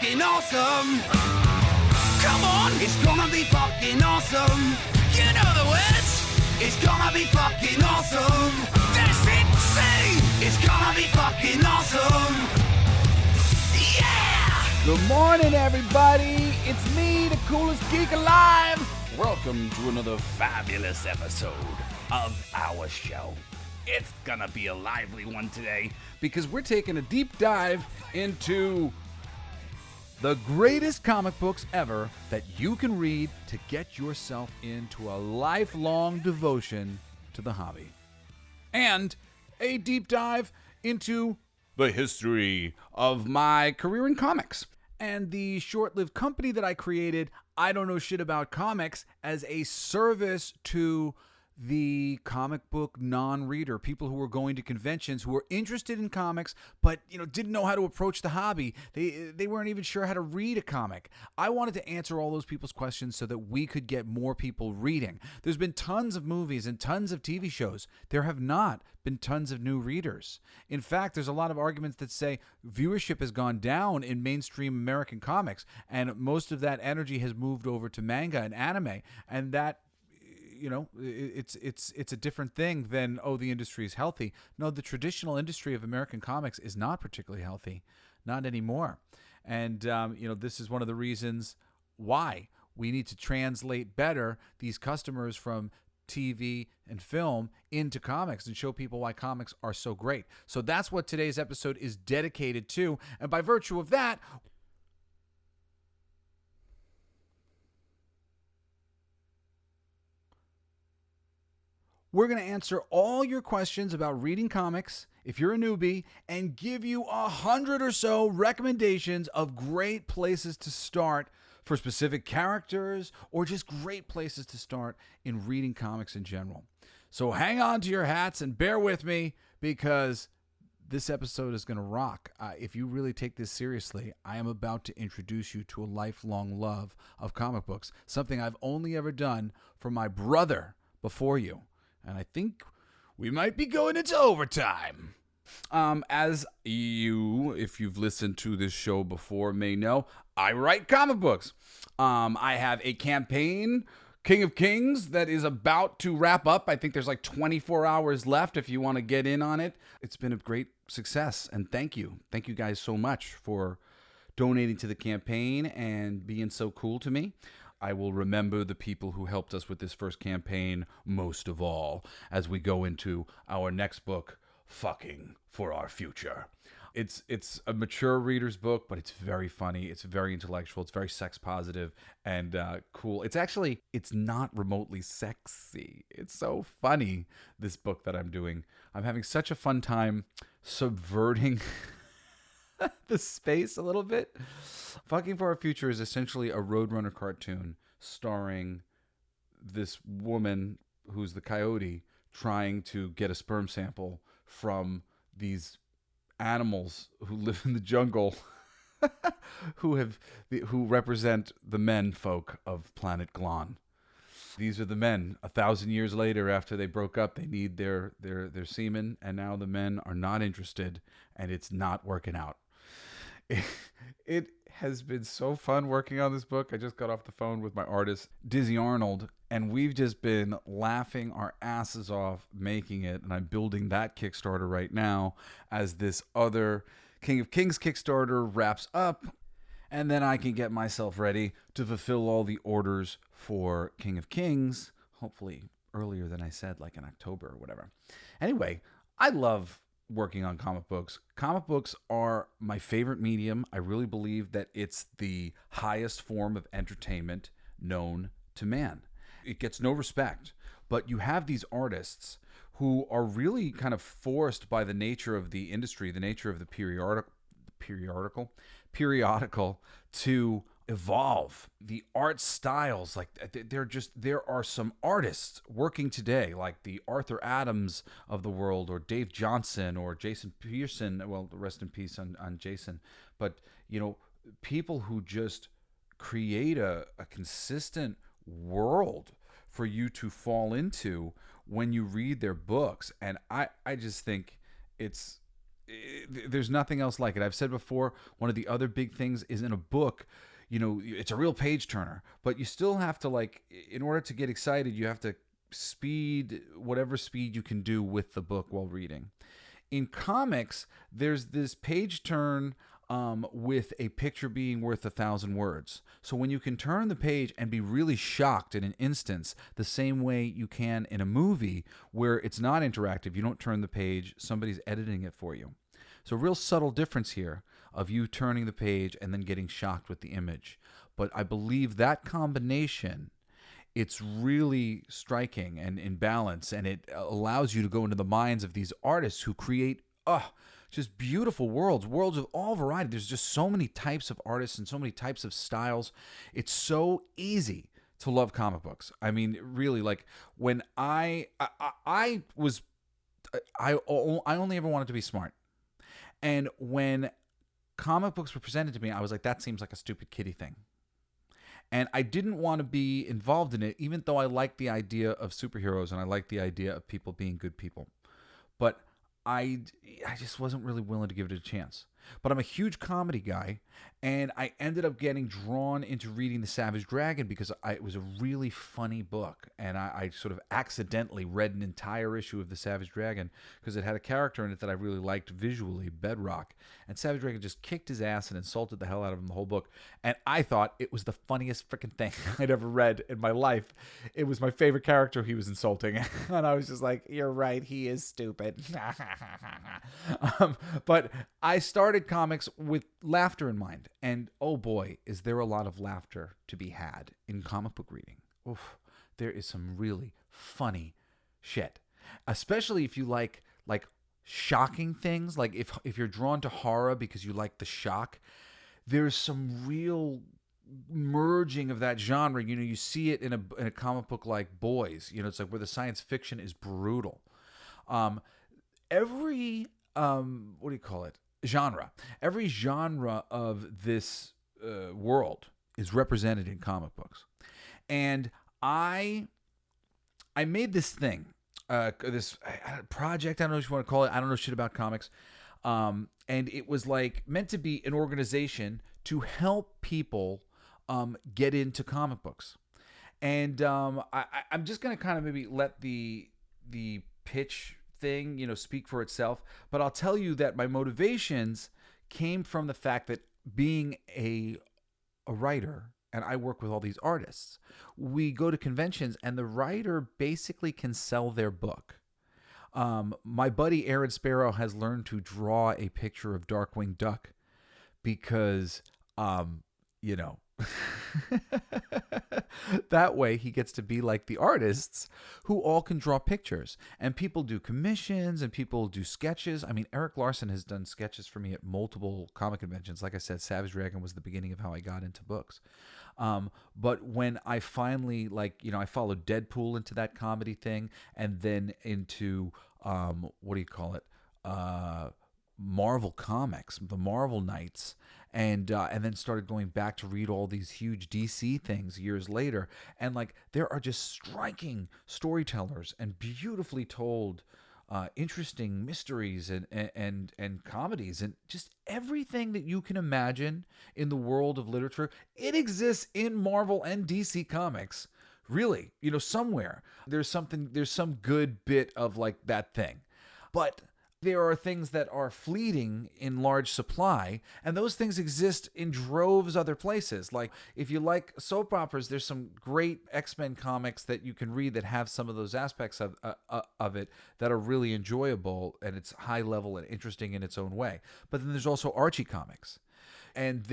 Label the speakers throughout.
Speaker 1: fucking awesome. Come on, it's gonna be fucking awesome. You know the words. It's gonna be fucking awesome. That's it, say. It's gonna be fucking awesome. Yeah!
Speaker 2: Good morning, everybody. It's me, the Coolest Geek Alive. Welcome to another fabulous episode of our show. It's gonna be a lively one today because we're taking a deep dive into the greatest comic books ever that you can read to get yourself into a lifelong devotion to the hobby. And a deep dive into the history of my career in comics and the short-lived company that I created, I Don't Know Shit About Comics, as a service to the comic book non-reader, people who were going to conventions, who were interested in comics, but didn't know how to approach the hobby. They weren't even sure how to read a comic. I wanted to answer all those people's questions so that we could get more people reading. There's been tons of movies and tons of TV shows. There have not been tons of new readers. In fact, there's a lot of arguments that say viewership has gone down in mainstream American comics, and most of that energy has moved over to manga and anime, and that it's a different thing than, the industry is healthy. No, the traditional industry of American comics is not particularly healthy, not anymore. And this is one of the reasons why we need to translate better these customers from TV and film into comics and show people why comics are so great. So that's what today's episode is dedicated to. And by virtue of that, we're going to answer all your questions about reading comics if you're a newbie and give you 100 or so recommendations of great places to start for specific characters or just great places to start in reading comics in general. So hang on to your hats and bear with me because this episode is going to rock. If you really take this seriously, I am about to introduce you to a lifelong love of comic books, something I've only ever done for my brother before you. And I think we might be going into overtime. As you, if you've listened to this show before, may know, I write comic books. I have a campaign, King of Kings, that is about to wrap up. I think there's like 24 hours left if you want to get in on it. It's been a great success, and thank you. Thank you guys so much for donating to the campaign and being so cool to me. I will remember the people who helped us with this first campaign most of all as we go into our next book, Fucking for Our Future. It's a mature reader's book, but it's very funny. It's very intellectual. It's very sex positive and cool. It's not remotely sexy. It's so funny, this book that I'm doing. I'm having such a fun time subverting the space a little bit. Fucking for Our Future is essentially a Roadrunner cartoon starring this woman who's the coyote trying to get a sperm sample from these animals who live in the jungle who represent the men folk of planet Glon. These are the men. 1,000 years later, after they broke up, they need their semen, and now the men are not interested, and it's not working out. It has been so fun working on this book. I just got off the phone with my artist, Dizzy Arnold, and we've just been laughing our asses off making it, and I'm building that Kickstarter right now as this other King of Kings Kickstarter wraps up, and then I can get myself ready to fulfill all the orders for King of Kings, hopefully earlier than I said, like in October or whatever. Anyway, I love working on comic books. Comic books are my favorite medium. I really believe that it's the highest form of entertainment known to man. It gets no respect, but you have these artists who are really kind of forced by the nature of the industry, the nature of the periodical to evolve. The art styles, like there are some artists working today, like the Arthur Adams of the world, or Dave Johnson, or Jason Pearson. Well, rest in peace on Jason. But people who just create a consistent world for you to fall into when you read their books. And I just think it's there's nothing else like it. I've said before, one of the other big things is in a book, it's a real page turner, but you still have to, like, in order to get excited, you have to speed whatever speed you can do with the book while reading. In comics, there's this page turn with a picture being worth 1,000 words. So when you can turn the page and be really shocked in an instance, the same way you can in a movie where it's not interactive, you don't turn the page, somebody's editing it for you. So a real subtle difference here of you turning the page and then getting shocked with the image. But I believe that combination, it's really striking and in balance, and it allows you to go into the minds of these artists who create just beautiful worlds of all variety. There's just so many types of artists and so many types of styles. It's so easy to love comic books. I mean, really, like when I only ever wanted to be smart. And when comic books were presented to me, I was like, that seems like a stupid kiddie thing. And I didn't want to be involved in it, even though I liked the idea of superheroes and I liked the idea of people being good people. But I just wasn't really willing to give it a chance. But I'm a huge comedy guy, and I ended up getting drawn into reading The Savage Dragon because it was a really funny book, and I sort of accidentally read an entire issue of The Savage Dragon because it had a character in it that I really liked visually, Bedrock, and Savage Dragon just kicked his ass and insulted the hell out of him the whole book, and I thought it was the funniest freaking thing I'd ever read in my life. It was my favorite character he was insulting, and I was just like, you're right, he is stupid. But I started comics with laughter in mind, and oh boy, is there a lot of laughter to be had in comic book reading. Oof, there is some really funny shit, especially if you like shocking things. Like if you're drawn to horror because you like the shock, there's some real merging of that genre. You see it in a comic book like Boys. It's like where the science fiction is brutal. Every what do you call it? Genre. Every genre of this world is represented in comic books. And I made this thing, this project, I don't know what you want to call it. I don't know shit about comics. And it was like meant to be an organization to help people get into comic books. And I'm just going to kind of maybe let the pitch thing, speak for itself. But I'll tell you that my motivations came from the fact that being a writer, and I work with all these artists, we go to conventions and the writer basically can sell their book. My buddy Aaron Sparrow has learned to draw a picture of Darkwing Duck because, that way he gets to be like the artists who all can draw pictures, and people do commissions and people do sketches. I mean, Eric Larson has done sketches for me at multiple comic conventions. Like I said, Savage Dragon was the beginning of how I got into books. But when I finally, I followed Deadpool into that comedy thing, and then into Marvel Comics, the Marvel Knights, and then started going back to read all these huge DC things years later. And there are just striking storytellers and beautifully told, interesting mysteries and comedies and just everything that you can imagine in the world of literature. It exists in Marvel and DC Comics. Really, somewhere there's some good bit of that thing, but there are things that are fleeting in large supply, and those things exist in droves other places. Like, if you like soap operas, there's some great X-Men comics that you can read that have some of those aspects of it that are really enjoyable, and it's high level and interesting in its own way. But then there's also Archie comics, and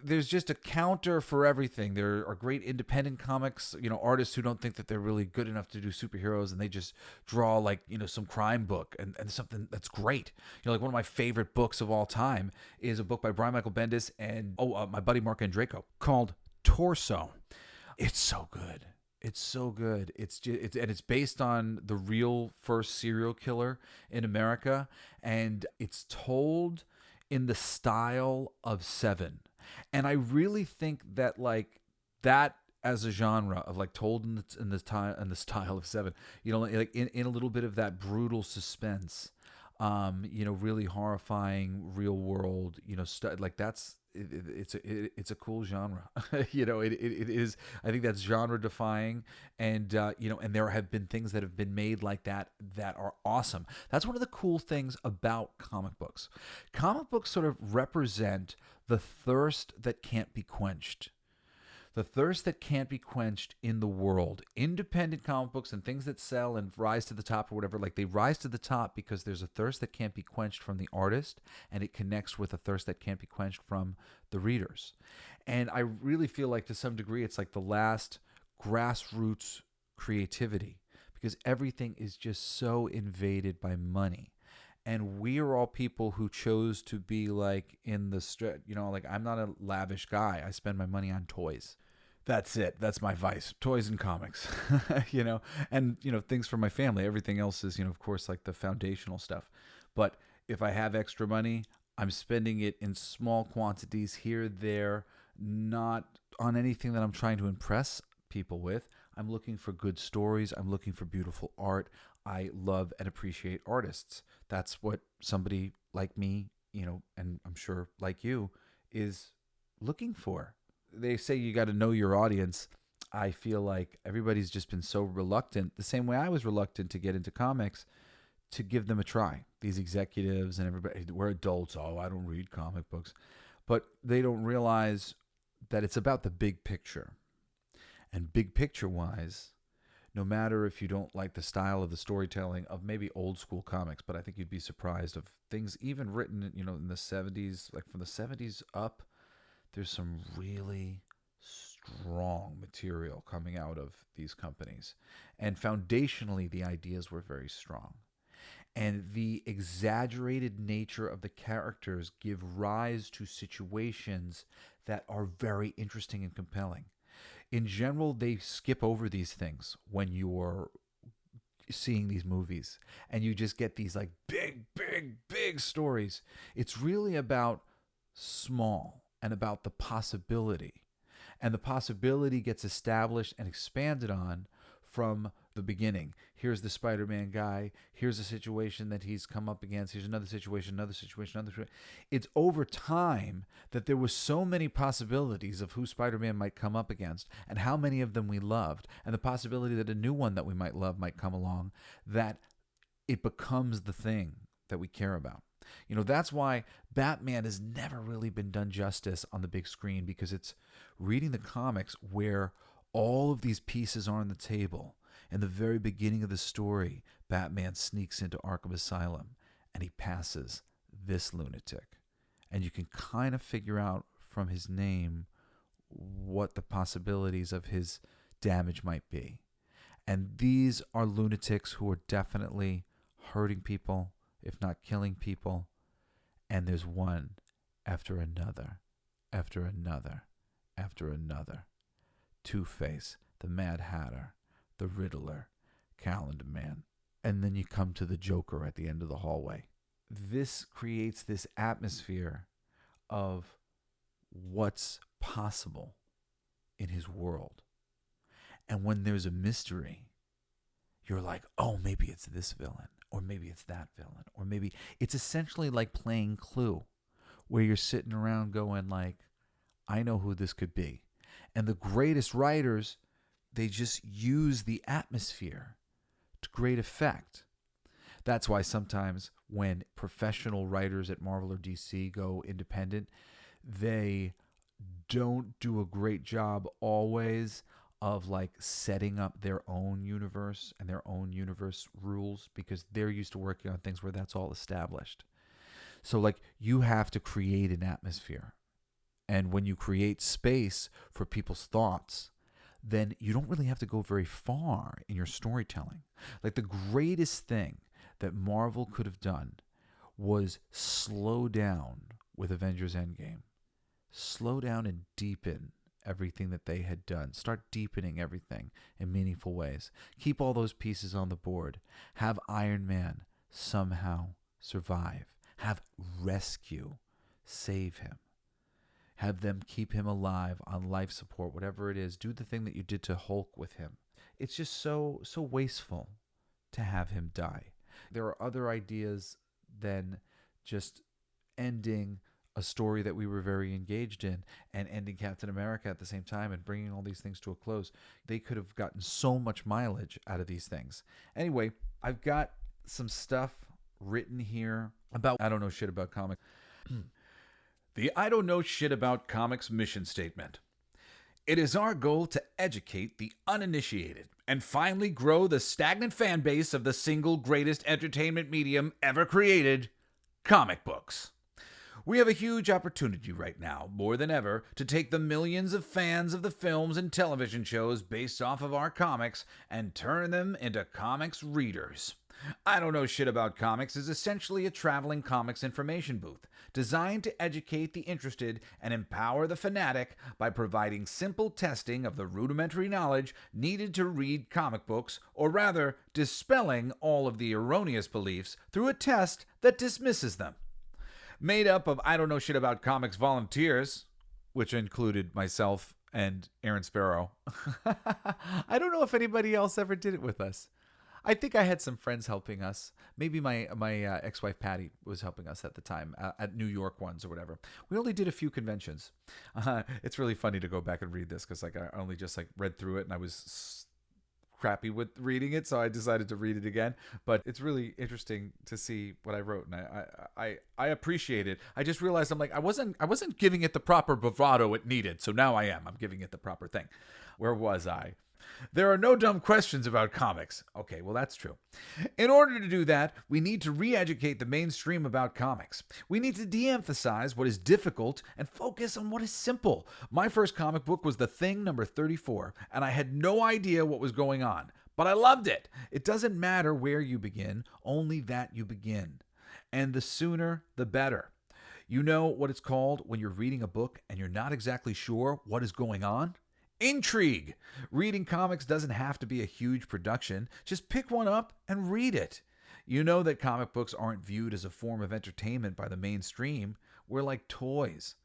Speaker 2: there's just a counter for everything. There are great independent comics, artists who don't think that they're really good enough to do superheroes, and they just draw some crime book and something that's great. One of my favorite books of all time is a book by Brian Michael Bendis and my buddy Mark Andreyko called Torso. It's so good. It's so good. It's based on the real first serial killer in America, and it's told in the style of Seven. And I really think that that as a genre of told in the style of Seven, in a little bit of that brutal suspense, really horrifying real world, like it's a cool genre. It is. I think that's genre defying, and and there have been things that have been made like that that are awesome. That's one of the cool things about comic books. Comic books sort of represent the thirst that can't be quenched. The thirst that can't be quenched in the world. Independent comic books and things that sell and rise to the top or whatever, like they rise to the top because there's a thirst that can't be quenched from the artist, and it connects with a thirst that can't be quenched from the readers. And I really feel like to some degree it's like the last grassroots creativity, because everything is just so invaded by money. And we are all people who chose to be like in the like I'm not a lavish guy. I spend my money on toys. That's it. That's my vice. Toys and comics, and, things for my family. Everything else is, of course, like the foundational stuff. But if I have extra money, I'm spending it in small quantities here, there, not on anything that I'm trying to impress people with. I'm looking for good stories. I'm looking for beautiful art. I love and appreciate artists. That's what somebody like me, and I'm sure like you, is looking for. They say you got to know your audience. I feel like everybody's just been so reluctant, the same way I was reluctant to get into comics, to give them a try. These executives and everybody, we're adults. Oh, I don't read comic books. But they don't realize that it's about the big picture. And big picture wise, no matter if you don't like the style of the storytelling of maybe old school comics, but I think you'd be surprised of things even written, in the 70s, like from the 70s up. There's some really strong material coming out of these companies. And foundationally, the ideas were very strong. And the exaggerated nature of the characters give rise to situations that are very interesting and compelling. In general, they skip over these things when you're seeing these movies, and you just get these like big stories. It's really about small and about the possibility. And the possibility gets established and expanded on from the beginning. Here's the Spider-Man guy. Here's a situation that he's come up against. Here's another situation, another situation, another situation. It's over time that there was so many possibilities of who Spider-Man might come up against and how many of them we loved, and the possibility that a new one that we might love might come along, that it becomes the thing that we care about. That's why Batman has never really been done justice on the big screen, because it's reading the comics where all of these pieces are on the table. In the very beginning of the story, Batman sneaks into Arkham Asylum and he passes this lunatic. And you can kind of figure out from his name what the possibilities of his damage might be. And these are lunatics who are definitely hurting people, if not killing people. And there's one after another, after another, after another. Two-Face, the Mad Hatter, the Riddler, Calendar Man. And then you come to the Joker at the end of the hallway. This creates this atmosphere of what's possible in his world. And when there's a mystery, you're like, oh, maybe it's this villain, or maybe it's that villain, or maybe it's essentially like playing Clue, where you're sitting around going like, I know who this could be. And the greatest writers, they just use the atmosphere to great effect. That's why sometimes when professional writers at Marvel or DC go independent, they don't do a great job always of like setting up their own universe and their own universe rules, because they're used to working on things where that's all established. So like you have to create an atmosphere. And when you create space for people's thoughts, then you don't really have to go very far in your storytelling. Like the greatest thing that Marvel could have done was slow down with Avengers Endgame. Slow down and deepen everything that they had done. Start deepening everything in meaningful ways. Keep all those pieces on the board. Have Iron Man somehow survive. Have rescue save him. Have them keep him alive on life support, whatever it is. Do the thing that you did to Hulk with him. It's just so wasteful to have him die. There are other ideas than just ending a story that we were very engaged in and ending Captain America at the same time and bringing all these things to a close. They could have gotten so much mileage out of these things. Anyway, I've got some stuff written here about I don't know shit about comics. The I don't know shit about comics mission statement. It is our goal to educate the uninitiated and finally grow the stagnant fan base of the single greatest entertainment medium ever created, comic books. We have a huge opportunity right now, more than ever, to take the millions of fans of the films and television shows based off of our comics and turn them into comics readers. I Don't Know Shit About Comics is essentially a traveling comics information booth designed to educate the interested and empower the fanatic by providing simple testing of the rudimentary knowledge needed to read comic books, or rather, dispelling all of the erroneous beliefs through a test that dismisses them. Made up of I Don't Know Shit About Comics volunteers, which included myself and Aaron Sparrow. I don't know if anybody else ever did it with us. I think I had some friends helping us. Maybe my ex-wife Patty was helping us at the time at New York ones or whatever. We only did a few conventions. It's really funny to go back and read this because I only just read through it and I was crappy with reading it, so I decided to read it again. But it's really interesting to see what I wrote, and I appreciate it. I just realized I wasn't giving it the proper bravado it needed, so now I am. I'm giving it the proper thing. Where was I? There are no dumb questions about comics. Okay, well, that's true. In order to do that, we need to re-educate the mainstream about comics. We need to de-emphasize what is difficult and focus on what is simple. My first comic book was The Thing number 34, and I had no idea what was going on. But I loved it. It doesn't matter where you begin, only that you begin. And the sooner, the better. You know what it's called when you're reading a book and you're not exactly sure what is going on? Intrigue. Reading comics doesn't have to be a huge production. Just pick one up and read it. You know that comic books aren't viewed as a form of entertainment by the mainstream. We're like toys.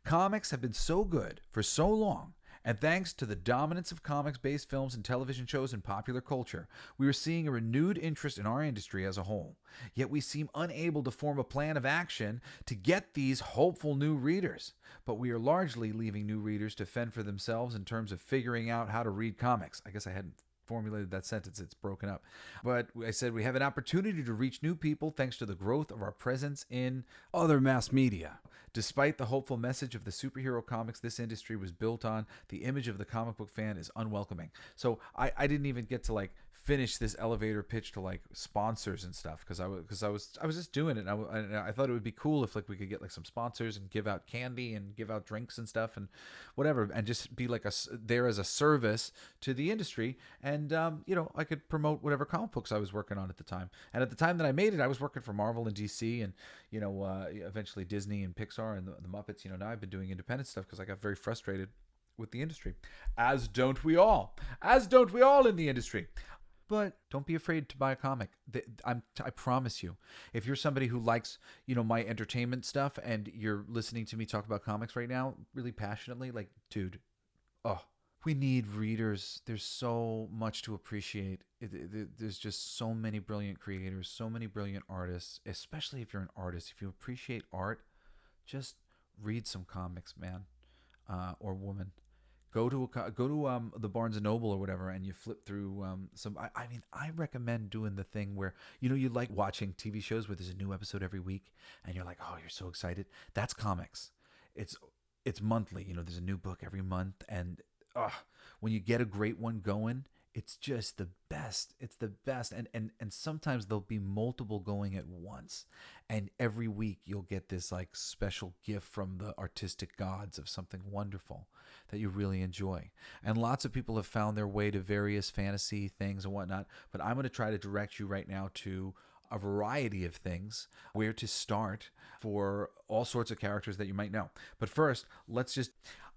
Speaker 2: Comics have been so good for so long, and thanks to the dominance of comics-based films and television shows in popular culture, we are seeing a renewed interest in our industry as a whole. Yet we seem unable to form a plan of action to get these hopeful new readers. But we are largely leaving new readers to fend for themselves in terms of figuring out how to read comics. I guess I hadn't formulated that sentence. It's broken up. But I said we have an opportunity to reach new people thanks to the growth of our presence in other mass media. Despite the hopeful message of the superhero comics this industry was built on, the image of the comic book fan is unwelcoming. So I didn't even get to finish this elevator pitch to sponsors and stuff because I was just doing it. And I thought it would be cool if we could get some sponsors and give out candy and give out drinks and stuff and whatever, and just be there as a service to the industry. And I could promote whatever comic books I was working on at the time. And at the time that I made it, I was working for Marvel and DC and eventually Disney and Pixar and the Muppets. Now I've been doing independent stuff because I got very frustrated with the industry, as don't we all in the industry. But don't be afraid to buy a comic. I promise you, if you're somebody who likes, my entertainment stuff and you're listening to me talk about comics right now really passionately, dude, we need readers. There's so much to appreciate. There's just so many brilliant creators, so many brilliant artists, especially if you're an artist. If you appreciate art, just read some comics, man, or woman. Go to the Barnes and Noble or whatever, and you flip through some. I recommend doing the thing where you like watching TV shows where there's a new episode every week, and you're like, oh, you're so excited. That's comics. It's monthly. There's a new book every month, and when you get a great one going, it's just the best. It's the best, and sometimes there'll be multiple going at once, and every week you'll get this special gift from the artistic gods of something wonderful that you really enjoy. And lots of people have found their way to various fantasy things and whatnot, but I'm going to try to direct you right now to a variety of things, where to start for all sorts of characters that you might know. But first, let's just,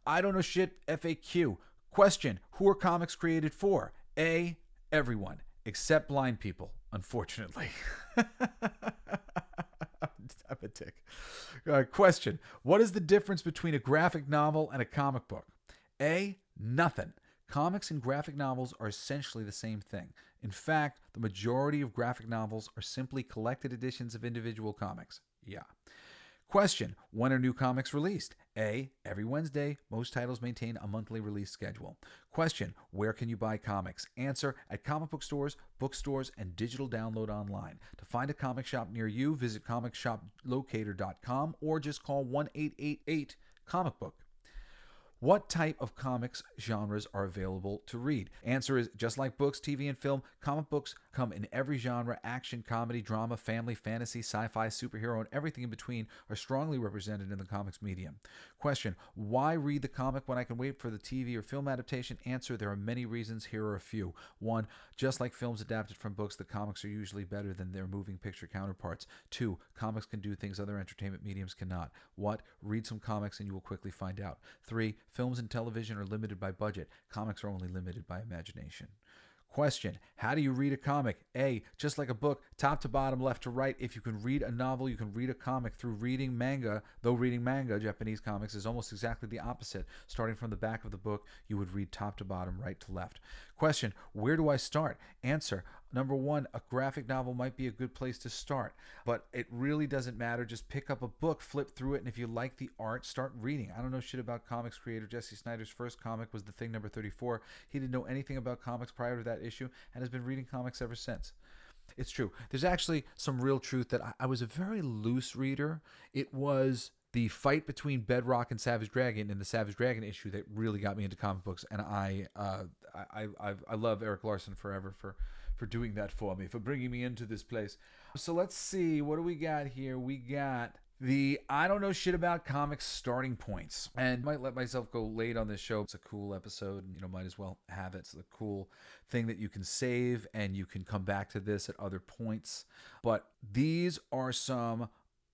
Speaker 2: I don't know shit FAQ. Question: who are comics created for? A, everyone, except blind people, unfortunately. I'm a dick. Question: what is the difference between a graphic novel and a comic book? A, nothing. Comics and graphic novels are essentially the same thing. In fact, the majority of graphic novels are simply collected editions of individual comics. Yeah. Question: when are new comics released? A. Every Wednesday. Most titles maintain a monthly release schedule. Question: where can you buy comics? Answer: at comic book stores, bookstores, and digital download online. To find a comic shop near you, visit comicshoplocator.com or just call 1-888-COMIC-BOOK. What type of comics genres are available to read? Answer is, just like books, TV, and film, comic books come in every genre. Action, comedy, drama, family, fantasy, sci-fi, superhero, and everything in between are strongly represented in the comics medium. Question: why read the comic when I can wait for the TV or film adaptation? Answer: there are many reasons. Here are a few. 1. Just like films adapted from books, the comics are usually better than their moving picture counterparts. 2. Comics can do things other entertainment mediums cannot. What? Read some comics and you will quickly find out. 3. Films and television are limited by budget. Comics are only limited by imagination. Question: how do you read a comic? A. Just like a book, top to bottom, left to right. If you can read a novel, you can read a comic through reading manga. Though reading manga, Japanese comics, is almost exactly the opposite. Starting from the back of the book, you would read top to bottom, right to left. Question: where do I start? Answer: number 1, a graphic novel might be a good place to start, but it really doesn't matter. Just pick up a book, flip through it, and if you like the art, start reading. I don't know shit about comics creator Jesse Snyder's first comic was The Thing number 34. He didn't know anything about comics prior to that issue and has been reading comics ever since. It's true. There's actually some real truth that I was a very loose reader. It was the fight between Bedrock and Savage Dragon in the Savage Dragon issue that really got me into comic books, and I love Eric Larson forever for doing that for me, for bringing me into this place. So let's see, what do we got here? We got the I don't know shit about comics starting points, and might let myself go late on this show. It's a cool episode, and might as well have it. It's a cool thing that you can save, and you can come back to this at other points. But these are some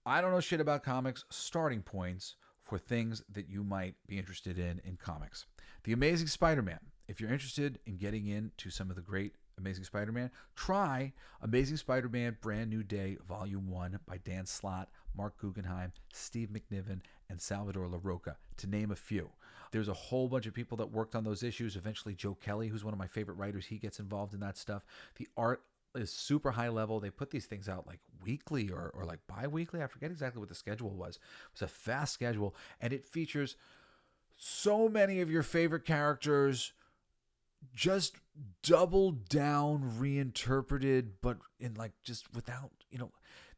Speaker 2: I don't know shit about comics starting points for things that you might be interested in comics. The Amazing Spider-Man. If you're interested in getting into some of the great Amazing Spider-Man, try Amazing Spider-Man Brand New Day Volume 1 by Dan Slott, Mark Guggenheim, Steve McNiven, and Salvador LaRocca, to name a few. There's a whole bunch of people that worked on those issues. Eventually, Joe Kelly, who's one of my favorite writers, he gets involved in that stuff. The art is super high level. They put these things out like weekly or like bi-weekly. I forget exactly what the schedule was. It was a fast schedule, and it features so many of your favorite characters just doubled down, reinterpreted, but in like just without,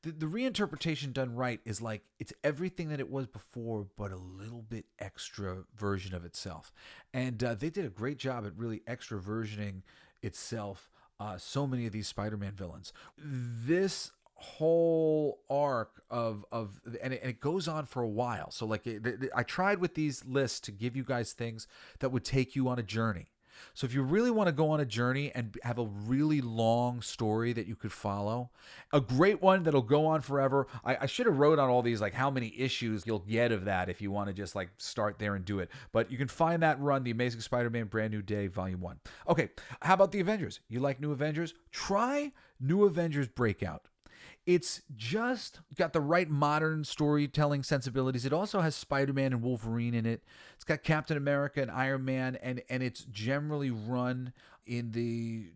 Speaker 2: the reinterpretation done right is like it's everything that it was before, but a little bit extra version of itself. And they did a great job at really extra versioning itself. So many of these Spider-Man villains. This whole arc and it goes on for a while. So like I tried with these lists to give you guys things that would take you on a journey. So if you really want to go on a journey and have a really long story that you could follow, a great one that'll go on forever. I should have wrote on all these like how many issues you'll get of that if you want to just like start there and do it. But you can find that run, The Amazing Spider-Man Brand New Day Volume 1. Okay, how about the Avengers? You like New Avengers? Try New Avengers Breakout. It's just got the right modern storytelling sensibilities. It also has Spider-Man and Wolverine in it. It's got Captain America and Iron Man, and it's generally run in the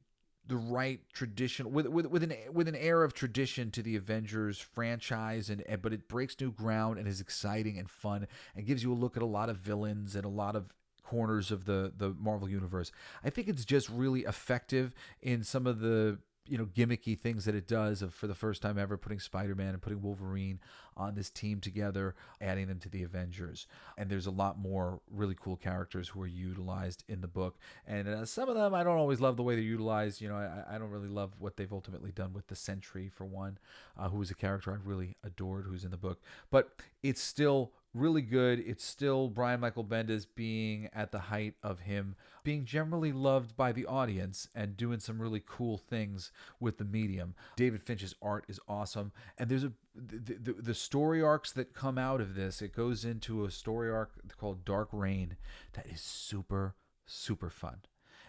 Speaker 2: right tradition with an air of tradition to the Avengers franchise, but it breaks new ground and is exciting and fun and gives you a look at a lot of villains and a lot of corners of the Marvel universe. I think it's just really effective in some of the gimmicky things that it does of, for the first time ever, putting Spider-Man and putting Wolverine on this team together, adding them to the Avengers. And there's a lot more really cool characters who are utilized in the book. And some of them, I don't always love the way they're utilized. I don't really love what they've ultimately done with the Sentry, for one, who was a character I really adored, who's in the book. But it's still really good. It's still Brian Michael Bendis being at the height of him being generally loved by the audience and doing some really cool things with the medium. David Finch's art is awesome, and there's the story arcs that come out of this. It goes into a story arc called Dark Reign that is super, super fun.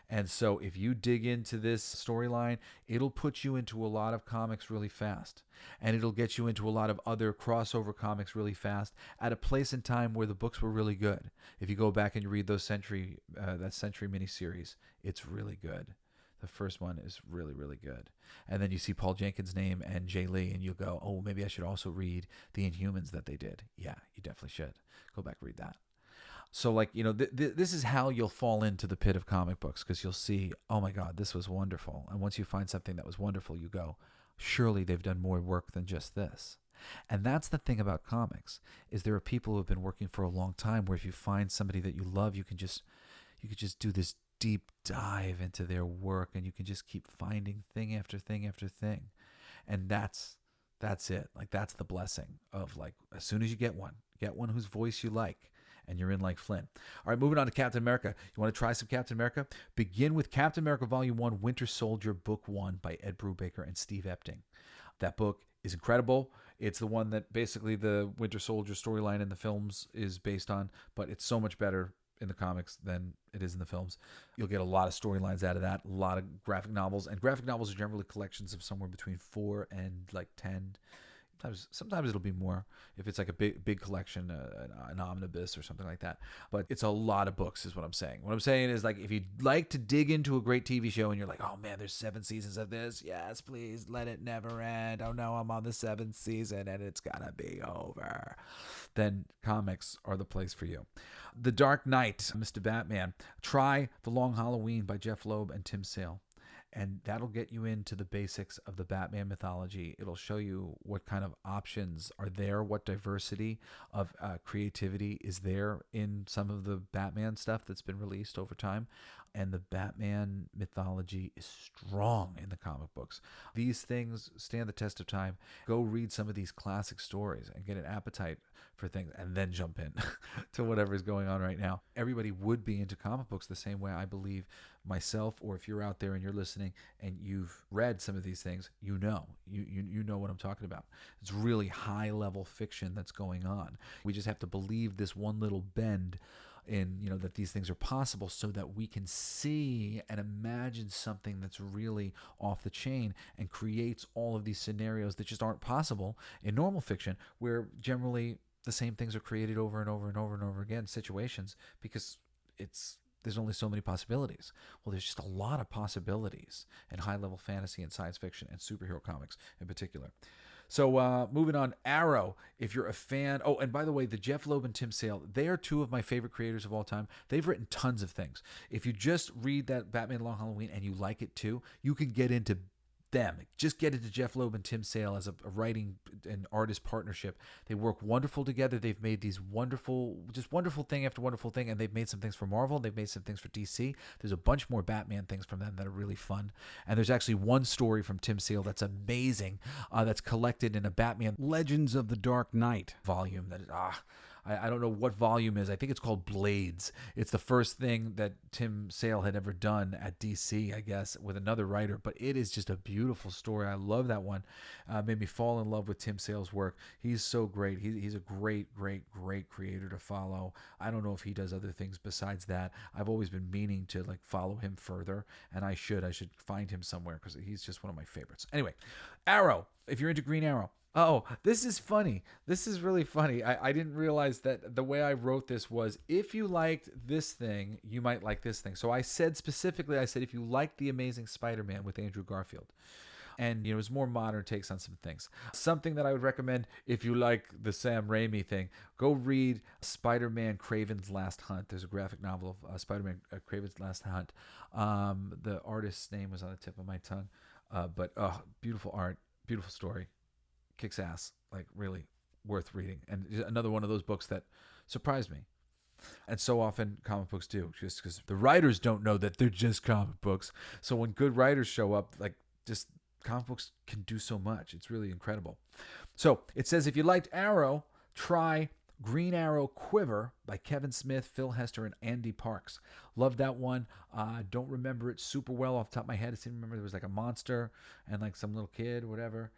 Speaker 2: And so if you dig into this storyline, it'll put you into a lot of comics really fast. And it'll get you into a lot of other crossover comics really fast at a place in time where the books were really good. If you go back and you read those that Century miniseries, it's really good. The first one is really, really good. And then you see Paul Jenkins' name and Jay Lee, and you'll go, oh, maybe I should also read the Inhumans that they did. Yeah, you definitely should. Go back and read that. So, like, this is how you'll fall into the pit of comic books, because you'll see, oh my God, this was wonderful. And once you find something that was wonderful, you go, surely they've done more work than just this. And that's the thing about comics, is there are people who have been working for a long time where if you find somebody that you love, you could just do this deep dive into their work, and you can just keep finding thing after thing after thing. And that's it. Like, that's the blessing of, like, as soon as you get one whose voice you like, and you're in like Flynn. All right, moving on to Captain America. You want to try some Captain America? Begin with Captain America Volume 1, Winter Soldier, Book 1 by Ed Brubaker and Steve Epting. That book is incredible. It's the one that basically the Winter Soldier storyline in the films is based on, but it's so much better in the comics than it is in the films. You'll get a lot of storylines out of that, a lot of graphic novels. And graphic novels are generally collections of somewhere between 4 and like 10. Sometimes it'll be more if it's like a big collection, an omnibus or something like that. But it's a lot of books is what I'm saying. What I'm saying is, like, if you'd like to dig into a great TV show and you're like, oh man, there's 7 seasons of this. Yes, please let it never end. Oh no, I'm on the 7th season and it's gotta be over. Then comics are the place for you. The Dark Knight, Mr. Batman. Try The Long Halloween by Jeff Loeb and Tim Sale. And that'll get you into the basics of the Batman mythology. It'll show you what kind of options are there, what diversity of creativity is there in some of the Batman stuff that's been released over time. And the Batman mythology is strong in the comic books. These things stand the test of time. Go read some of these classic stories and get an appetite for things, and then jump in to whatever is going on right now. Everybody would be into comic books the same way I believe myself, or if you're out there and you're listening and you've read some of these things, you know what I'm talking about. It's really high level fiction that's going on. We just have to believe this one little bend in, that these things are possible, so that we can see and imagine something that's really off the chain and creates all of these scenarios that just aren't possible in normal fiction, where generally the same things are created over and over and over and over again, situations, because there's only so many possibilities. Well, there's just a lot of possibilities in high-level fantasy and science fiction and superhero comics in particular. So moving on, Arrow, if you're a fan. Oh, and by the way, the Jeff Loeb and Tim Sale, they are 2 of my favorite creators of all time. They've written tons of things. If you just read that Batman Long Halloween and you like it too, you can get into them. Just get into Jeff Loeb and Tim Sale as a writing and artist partnership. They work wonderful together. They've made these wonderful thing after wonderful thing, and they've made some things for Marvel. They've made some things for DC. There's a bunch more Batman things from them that are really fun. And there's actually one story from Tim Sale that's amazing, that's collected in a Batman Legends of the Dark Knight volume that is, I don't know what volume is. I think it's called Blades. It's the first thing that Tim Sale had ever done at DC, I guess, with another writer. But it is just a beautiful story. I love that one. Made me fall in love with Tim Sale's work. He's so great. He's a great, great, great creator to follow. I don't know if he does other things besides that. I've always been meaning to follow him further, and I should find him somewhere because he's just one of my favorites. Anyway, Arrow. If you're into Green Arrow. Oh, this is funny. This is really funny. I didn't realize that the way I wrote this was, if you liked this thing, you might like this thing. So I said specifically, if you liked The Amazing Spider-Man with Andrew Garfield. And, it was more modern takes on some things. Something that I would recommend if you like the Sam Raimi thing, go read Spider-Man Kraven's Last Hunt. There's a graphic novel of Spider-Man Kraven's Last Hunt. The artist's name was on the tip of my tongue. But beautiful art, beautiful story. Kicks ass, really worth reading. And another one of those books that surprised me. And so often comic books do, just because the writers don't know that they're just comic books. So when good writers show up, just comic books can do so much. It's really incredible. So it says, if you liked Arrow, try Green Arrow Quiver by Kevin Smith, Phil Hester, and Andy Parks. Love that one. Don't remember it super well off the top of my head. I seem to remember there was a monster and some little kid or whatever.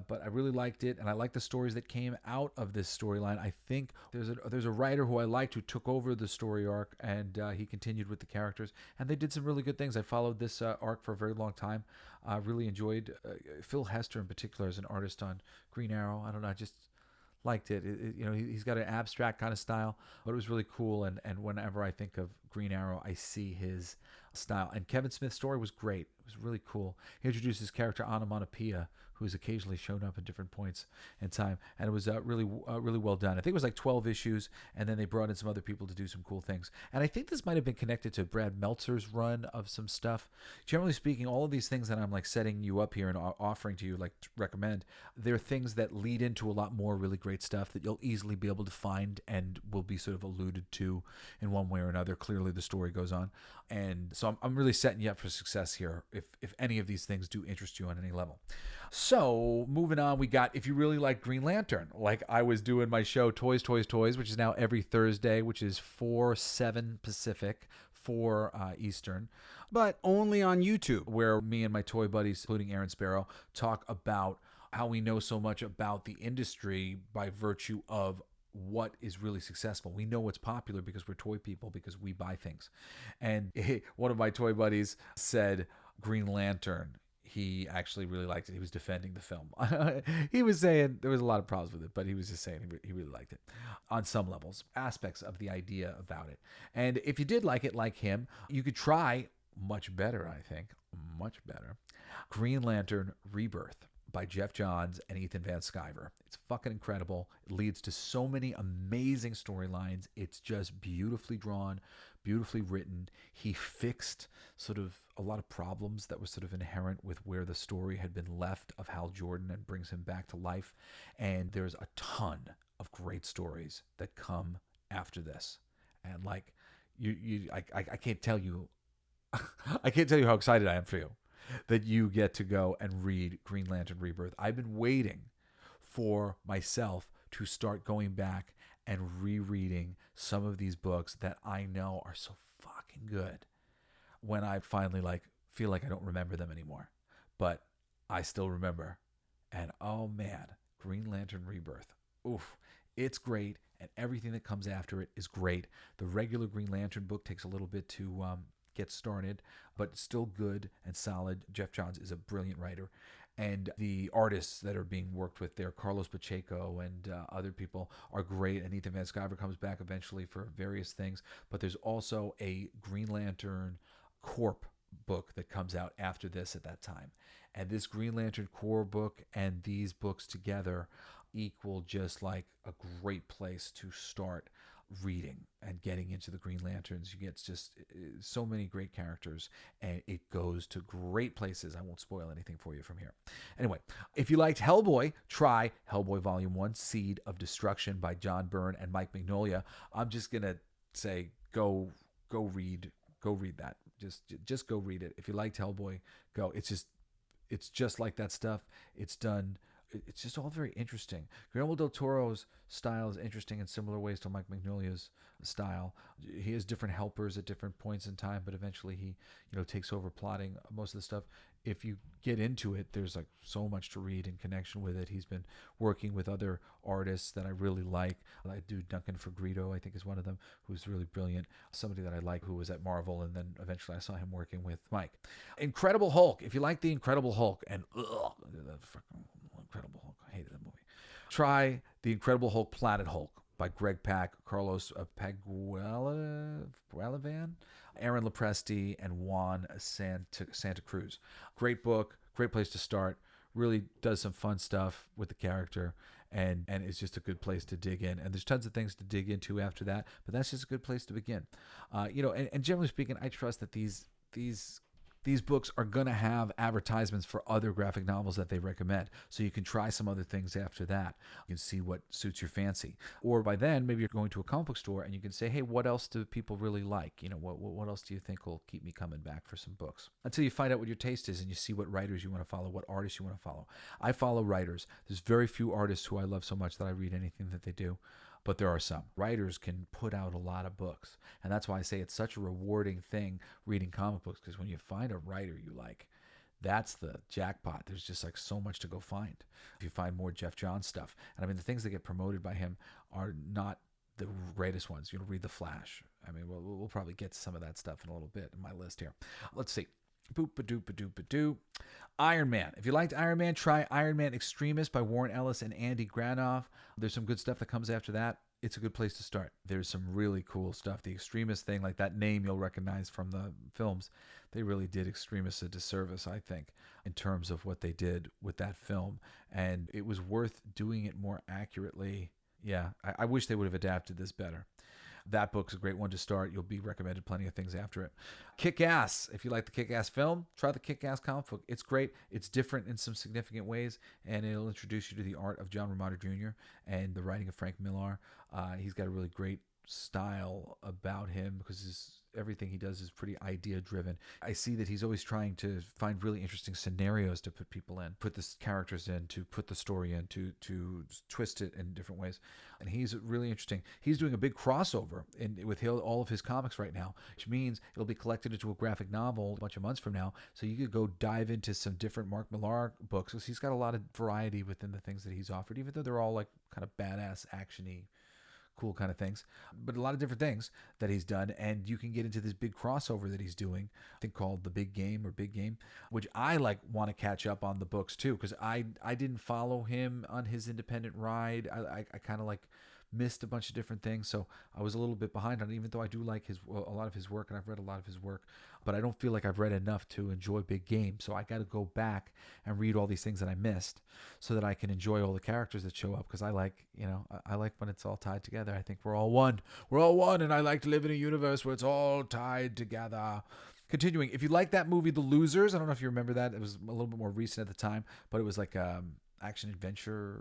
Speaker 2: but I really liked it, and I like the stories that came out of this storyline. I think there's a writer who I liked who took over the story arc, and he continued with the characters, and they did some really good things. I followed this arc for a very long time. I really enjoyed Phil Hester in particular as an artist on Green Arrow. I don't know, I just liked it. He's got an abstract kind of style, but it was really cool. And whenever I think of Green Arrow, I see his style. And Kevin Smith's story was great. It was really cool. He introduced his character Onomatopoeia, who's occasionally shown up at different points in time, and it was really well done. I think it was like 12 issues, and then they brought in some other people to do some cool things. And I think this might have been connected to Brad Meltzer's run of some stuff. Generally speaking, all of these things that I'm like setting you up here and offering to you, like to recommend, they're things that lead into a lot more really great stuff that you'll easily be able to find and will be sort of alluded to in one way or another. Clearly, the story goes on, and so I'm really setting you up for success here if any of these things do interest you on any level. So moving on, we got, if you really like Green Lantern, like I was doing my show Toys, which is now every Thursday, which is 4/7 Pacific, 4 Eastern,
Speaker 3: But only on YouTube.
Speaker 2: where me and my toy buddies, including Aaron Sparrow, talk about how we know so much about the industry by virtue of what is really successful. We know what's popular because we're toy people, because we buy things. And one of my toy buddies said Green Lantern. He actually really liked it. He was defending the film. He was saying there was a lot of problems with it, but he was just saying he really liked it on some levels, aspects of the idea about it. And if you did like it, like him, you could try much better, I think, much better, Green Lantern Rebirth by Jeff Johns and Ethan Van Sciver. It's fucking incredible. It leads to so many amazing storylines. It's just beautifully drawn, beautifully written. He fixed sort of a lot of problems that were sort of inherent with where the story had been left of Hal Jordan and brings him back to life. And there's a ton of great stories that come after this. And like I can't tell you I can't tell you how excited I am for you that you get to go and read Green Lantern Rebirth. I've been waiting for myself to start going back and rereading some of these books that I know are so fucking good when I finally feel like I don't remember them anymore. But I still remember. And oh man, Green Lantern Rebirth. Oof. It's great, and everything that comes after it is great. The regular Green Lantern book takes a little bit to get started, but still good and solid. Jeff Johns is a brilliant writer, and the artists that are being worked with there, Carlos Pacheco and other people, are great. And Ethan Van Sciver comes back eventually for various things, but there's also a Green Lantern Corp book that comes out after this at that time. And this Green Lantern Corps book and these books together equal just like a great place to start reading and getting into the Green Lanterns. You get just so many great characters, and it goes to great places. I won't spoil anything for you from here. Anyway, if you liked Hellboy, try Hellboy Volume 1, Seed of Destruction by John Byrne and Mike Mignola. I'm just going to say go read that. Just go read it. If you liked Hellboy, go. It's just like that stuff. It's done. It's just all very interesting. Guillermo del Toro's style is interesting in similar ways to Mike Mignola's style. He has different helpers at different points in time, but eventually he, takes over plotting most of the stuff. If you get into it, there's like so much to read in connection with it. He's been working with other artists that I really like. I do Duncan Fegredo, I think is one of them, who's really brilliant. Somebody that I like who was at Marvel, and then eventually I saw him working with Mike. Incredible Hulk. If you like the Incredible Hulk, and Incredible Hulk, I hated that movie. Try The Incredible Hulk, Planet Hulk by Greg Pak, Carlos Pagualavan, Aaron Lopresti, and Juan Santa Cruz. Great book, great place to start. Really does some fun stuff with the character, and it's just a good place to dig in. And there's tons of things to dig into after that, but that's just a good place to begin. And generally speaking, I trust that these books are going to have advertisements for other graphic novels that they recommend. So you can try some other things after that. You can see what suits your fancy. Or by then, maybe you're going to a comic book store and you can say, hey, what else do people really like? What else do you think will keep me coming back for some books? Until you find out what your taste is and you see what writers you want to follow, what artists you want to follow. I follow writers. There's very few artists who I love so much that I read anything that they do. But there are some. Writers can put out a lot of books. And that's why I say it's such a rewarding thing reading comic books, because when you find a writer you like, that's the jackpot. There's just like so much to go find. If you find more Jeff Johns stuff, and I mean the things that get promoted by him are not the greatest ones. Read The Flash. I mean, we'll probably get to some of that stuff in a little bit in my list here. Let's see. Boop-a-doop-a-doop-a-doop. Iron Man. If you liked Iron Man, try Iron Man Extremist by Warren Ellis and Andy Granoff. There's some good stuff that comes after that. It's a good place to start. There's some really cool stuff. The Extremist thing, like that name you'll recognize from the films, they really did Extremists a disservice, I think, in terms of what they did with that film. And it was worth doing it more accurately. Yeah, I wish they would have adapted this better. That book's a great one to start. You'll be recommended plenty of things after it. Kick-Ass. If you like the Kick-Ass film, try the Kick-Ass comic book. It's great. It's different in some significant ways, and it'll introduce you to the art of John Romita Jr. and the writing of Frank Millar. He's got a really great style about him because everything he does is pretty idea driven. I see that he's always trying to find really interesting scenarios to put people in, put the characters in, to put the story in, to twist it in different ways. And he's really interesting. He's doing a big crossover with all of his comics right now, which means it'll be collected into a graphic novel a bunch of months from now. So you could go dive into some different Mark Millar books because he's got a lot of variety within the things that he's offered, even though they're all like kind of badass, action-y, cool kind of things, but a lot of different things that he's done. And you can get into this big crossover that he's doing, I think called The Big Game or Big Game, which I want to catch up on the books too, because I didn't follow him on his independent ride. I kind of missed a bunch of different things, so I was a little bit behind on it, even though I do like a lot of his work, and I've read a lot of his work, but I don't feel like I've read enough to enjoy Big Game. So I got to go back and read all these things that I missed so that I can enjoy all the characters that show up, because I like when it's all tied together. I think we're all one, and I like to live in a universe where it's all tied together. Continuing, if you like that movie The Losers, I don't know if you remember that, it was a little bit more recent at the time, but it was like action adventure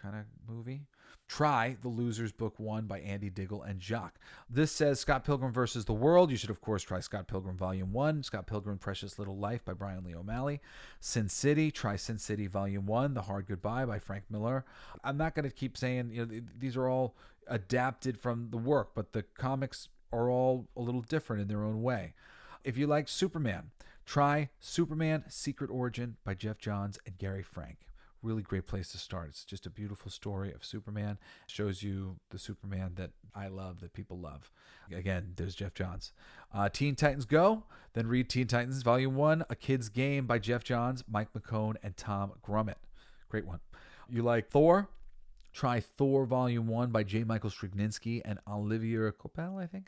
Speaker 2: kind of movie. Try The Losers Book 1 by Andy Diggle and Jacques. This says Scott Pilgrim versus the World. You should, of course, try Scott Pilgrim Volume 1. Scott Pilgrim Precious Little Life by Brian Lee O'Malley. Sin City. Try Sin City Volume 1. The Hard Goodbye by Frank Miller. I'm not going to keep saying, these are all adapted from the work, but the comics are all a little different in their own way. If you like Superman, try Superman Secret Origin by Jeff Johns and Gary Frank. Really great place to start. It's just a beautiful story of Superman. It shows you the Superman that I love, that people love. Again, there's Jeff Johns. Teen Titans Go. Then read Teen Titans Volume 1, A Kid's Game by Jeff Johns, Mike McCone, and Tom Grummett. Great one. You like Thor? Try Thor Volume 1 by J. Michael Strigninsky and Olivier Coipel, I think.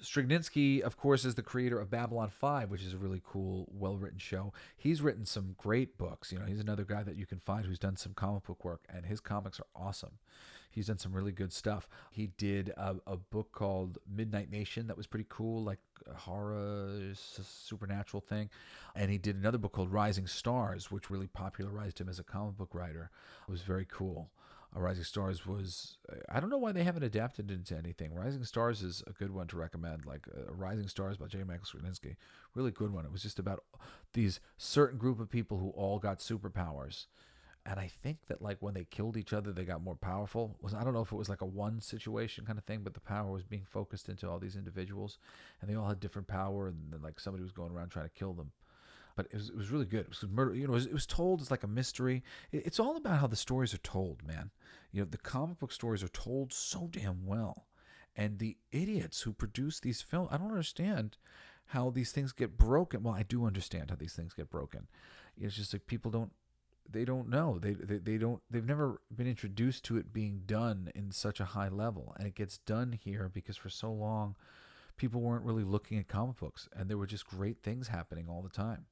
Speaker 2: Strigninsky, of course, is the creator of Babylon 5, which is a really cool, well-written show. He's written some great books. He's another guy that you can find who's done some comic book work, and his comics are awesome. He's done some really good stuff. He did a book called Midnight Nation that was pretty cool, like a horror, supernatural thing. And he did another book called Rising Stars, which really popularized him as a comic book writer. It was very cool. Rising Stars was, I don't know why they haven't adapted it into anything. Rising Stars is a good one to recommend, like Rising Stars by J. Michael Straczynski. Really good one. It was just about these certain group of people who all got superpowers. And I think that when they killed each other, they got more powerful. I don't know if it was like a one situation kind of thing, but the power was being focused into all these individuals, and they all had different power, and then somebody was going around trying to kill them. But it was really good. It was murder. It was told as like a mystery. It's all about how the stories are told, man. The comic book stories are told so damn well, and the idiots who produce these films, I don't understand how these things get broken. Well, I do understand how these things get broken. It's just like people don't know. They've never been introduced to it being done in such a high level, and it gets done here because for so long people weren't really looking at comic books, and there were just great things happening all the time.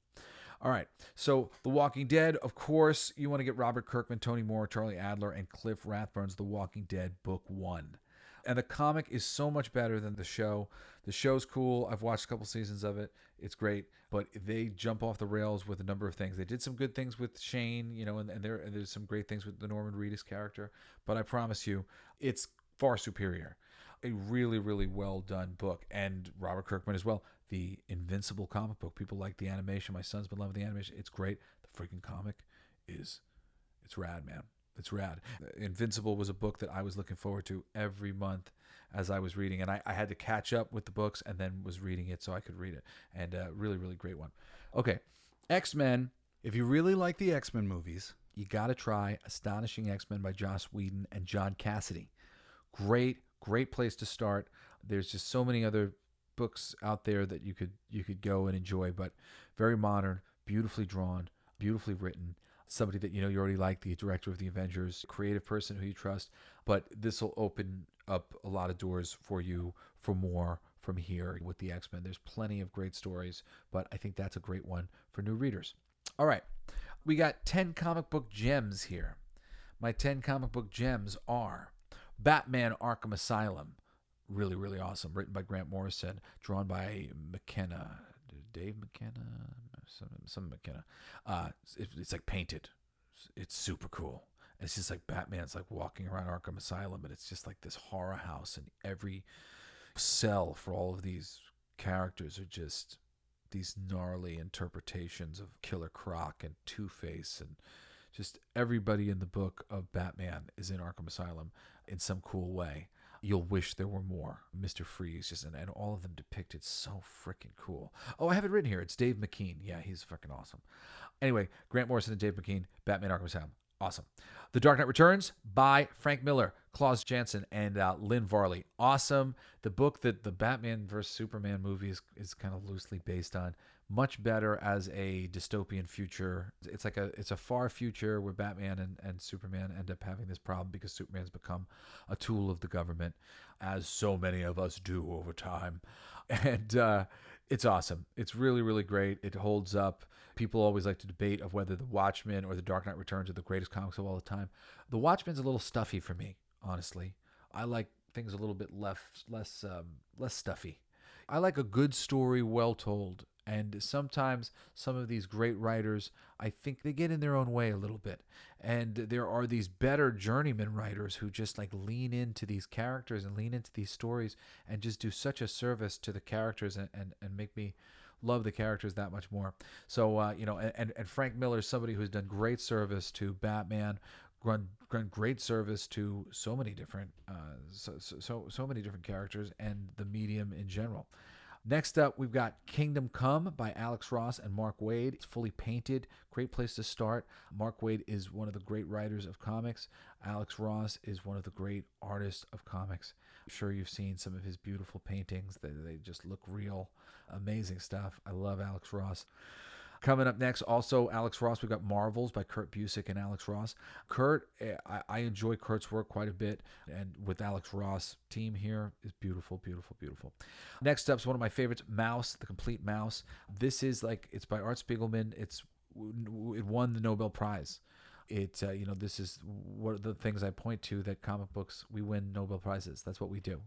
Speaker 2: All right, so The Walking Dead, of course, you want to get Robert Kirkman, Tony Moore, Charlie Adler, and Cliff Rathbun's The Walking Dead Book 1. And the comic is so much better than the show. The show's cool. I've watched a couple seasons of it. It's great, but they jump off the rails with a number of things. They did some good things with Shane, and there's some great things with the Norman Reedus character, but I promise you, it's far superior. A really, really well done book. And Robert Kirkman as well. The Invincible comic book. People like the animation. My son's been loving the animation. It's great. The freaking comic it's rad, man. It's rad. Invincible was a book that I was looking forward to every month as I was reading. And I had to catch up with the books and then was reading it so I could read it. And really, really great one. Okay. X-Men.
Speaker 3: If you really like the X-Men movies,
Speaker 2: You got to try Astonishing X-Men by Joss Whedon and John Cassidy. Great place to start. There's just so many other books out there that you could go and enjoy, but very modern, beautifully drawn, beautifully written. Somebody that you already like, the director of the Avengers, creative person who you trust. But this will open up a lot of doors for you for more from here with the X-Men. There's plenty of great stories, but I think that's a great one for new readers. All right, we got 10 comic book gems here. My 10 comic book gems are Batman Arkham Asylum. Really, really awesome. Written by Grant Morrison. Drawn by McKenna. Dave McKenna? Some McKenna. It's like painted. It's super cool. It's just like Batman's like walking around Arkham Asylum, and it's just like this horror house, and every cell for all of these characters are just these gnarly interpretations of Killer Croc and Two-Face, and just everybody in the book of Batman is in Arkham Asylum in some cool way. You'll wish there were more. Mr. Freeze, and all of them depicted so freaking cool. Oh, I have it written here. It's Dave McKean. Yeah, he's freaking awesome. Anyway, Grant Morrison and Dave McKean, Batman Arkham Asylum. Awesome. The Dark Knight Returns by Frank Miller, Klaus Janson, and Lynn Varley. Awesome. The book that the Batman vs. Superman movie is kind of loosely based on. Much better as a dystopian future. It's a far future where Batman and Superman end up having this problem because Superman's become a tool of the government, as so many of us do over time. And it's awesome. It's really, really great. It holds up. People always like to debate of whether The Watchmen or The Dark Knight Returns are the greatest comics of all the time. The Watchmen's a little stuffy for me, honestly. I like things a little bit less stuffy. I like a good story, well told. And sometimes some of these great writers, I think they get in their own way a little bit. And there are these better journeyman writers who just like lean into these characters and lean into these stories and just do such a service to the characters and make me love the characters that much more. So, and Frank Miller is somebody who's done great service to Batman, done great service to so many different so many different characters and the medium in general. Next up, we've got Kingdom Come by Alex Ross and Mark Waid. It's fully painted. Great place to start. Mark Waid is one of the great writers of comics. Alex Ross is one of the great artists of comics. I'm sure you've seen some of his beautiful paintings. They just look real. Amazing stuff. I love Alex Ross. Coming up next, also Alex Ross, we've got Marvels by Kurt Busiek and Alex Ross. Kurt, I enjoy Kurt's work quite a bit, and with Alex Ross' team here is beautiful, beautiful, beautiful. Next up is one of my favorites, Mouse, The Complete Mouse. This is it's by Art Spiegelman. It won the Nobel Prize. This is one of the things I point to, that comic books, we win Nobel Prizes. That's what we do.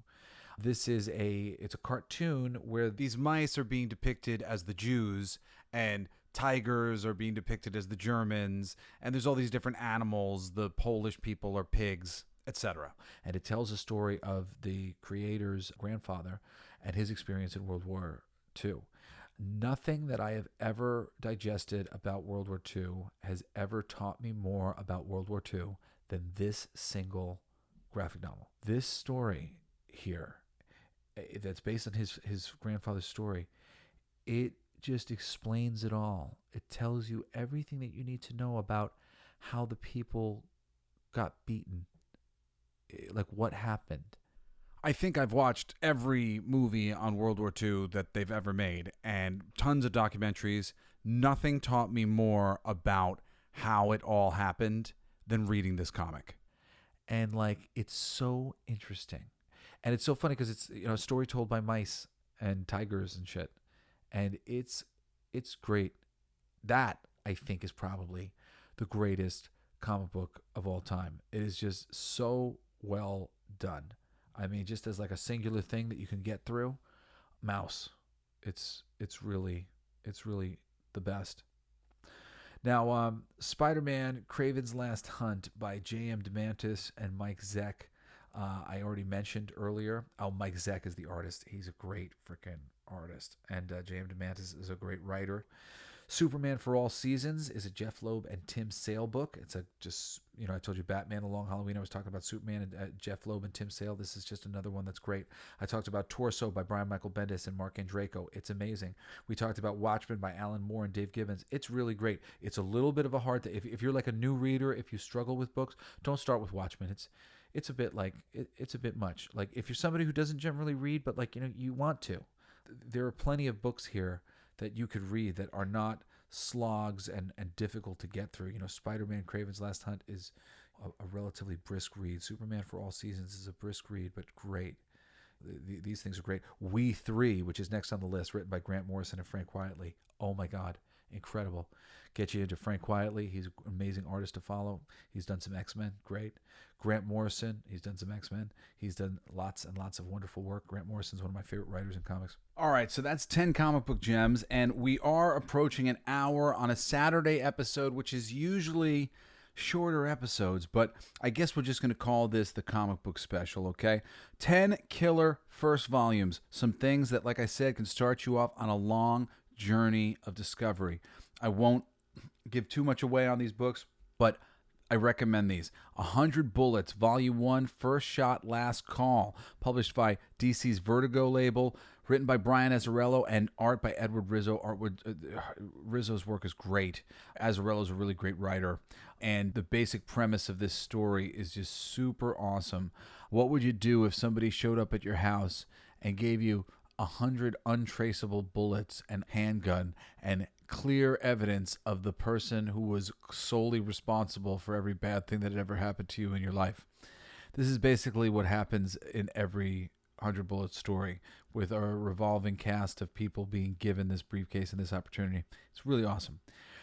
Speaker 2: This is it's a cartoon where
Speaker 3: these mice are being depicted as the Jews, and tigers are being depicted as the Germans, and there's all these different animals. The Polish people are pigs, etc.
Speaker 2: And it tells a story of the creator's grandfather and his experience in World War II. Nothing that I have ever digested about World War II has ever taught me more about World War II than this single graphic novel. This story here, that's based on his grandfather's story, it just explains it all. It tells you everything that you need to know about how the people got beaten, like what happened.
Speaker 3: I think I've watched every movie on World War II that they've ever made, and tons of documentaries. Nothing taught me more about how it all happened than reading this comic.
Speaker 2: And it's so interesting. And it's so funny because it's a story told by mice and tigers and shit. And it's great. That, I think, is probably the greatest comic book of all time. It is just so well done. I mean, just as a singular thing that you can get through, Mouse. It's really the best. Now, Spider-Man: Kraven's Last Hunt by J.M. DeMantis and Mike Zeck. I already mentioned earlier. Mike Zeck is the artist. He's a great freaking artist. And J.M. DeMantis is a great writer. Superman for All Seasons is a Jeff Loeb and Tim Sale book. It's I told you Batman: A Long Halloween. I was talking about Superman and Jeff Loeb and Tim Sale. This is just another one that's great. I talked about Torso by Brian Michael Bendis and Mark Andreyko. It's amazing. We talked about Watchmen by Alan Moore and Dave Gibbons. It's really great. It's a little bit of a hard thing. If you're like a new reader, if you struggle with books, don't start with Watchmen. It's a bit like it's a bit much. Like if you're somebody who doesn't generally read, but you want to, there are plenty of books here that you could read that are not slogs and difficult to get through. Spider-Man Kraven's Last Hunt is a relatively brisk read. Superman for All Seasons is a brisk read, but great. These things are great. We Three, which is next on the list, written by Grant Morrison and Frank Quitely. Oh my God, incredible. Get you into Frank Quitely. He's an amazing artist to follow. He's done some X-Men, great. Grant Morrison, he's done some X-Men. He's done lots and lots of wonderful work. Grant Morrison's one of my favorite writers in comics. All right, so that's 10 comic book gems, and we are approaching an hour on a Saturday episode, which is usually shorter episodes, but I guess we're just going to call this the comic book special, okay? 10 killer first volumes. Some things that, like I said, can start you off on a long journey of discovery. I won't give too much away on these books, but I recommend these. 100 Bullets, Volume 1, First Shot, Last Call, published by DC's Vertigo label, written by Brian Azzarello and art by Edward Rizzo. Rizzo's work is great. Azzarello's a really great writer, and the basic premise of this story is just super awesome. What would you do if somebody showed up at your house and gave you 100 untraceable bullets and handgun and clear evidence of the person who was solely responsible for every bad thing that had ever happened to you in your life? This is basically what happens in every 100 Bullets story, with a revolving cast of people being given this briefcase and this opportunity. It's really awesome.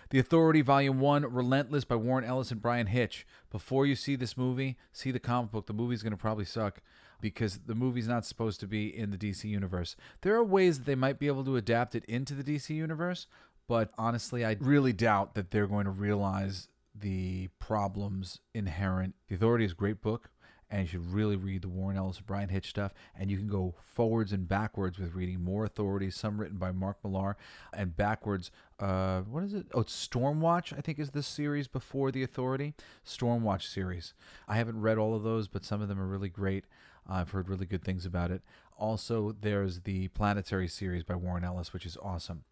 Speaker 2: The Authority, Volume 1, Relentless by Warren Ellis and Brian Hitch. Before you see this movie, see the comic book. The movie's going to probably suck because the movie's not supposed to be in the DC universe. There are ways that they might be able to adapt it into the DC universe, but honestly, I really doubt that they're going to realize the problems inherent. The Authority is a great book, and you should really read the Warren Ellis and Brian Hitch stuff, and you can go forwards and backwards with reading more Authorities, some written by Mark Millar, and backwards, what is it? Oh, it's Stormwatch, I think, is the series before the Authority. Stormwatch series. I haven't read all of those, but some of them are really great. I've heard really good things about it. Also, there's the Planetary series by Warren Ellis, which is awesome.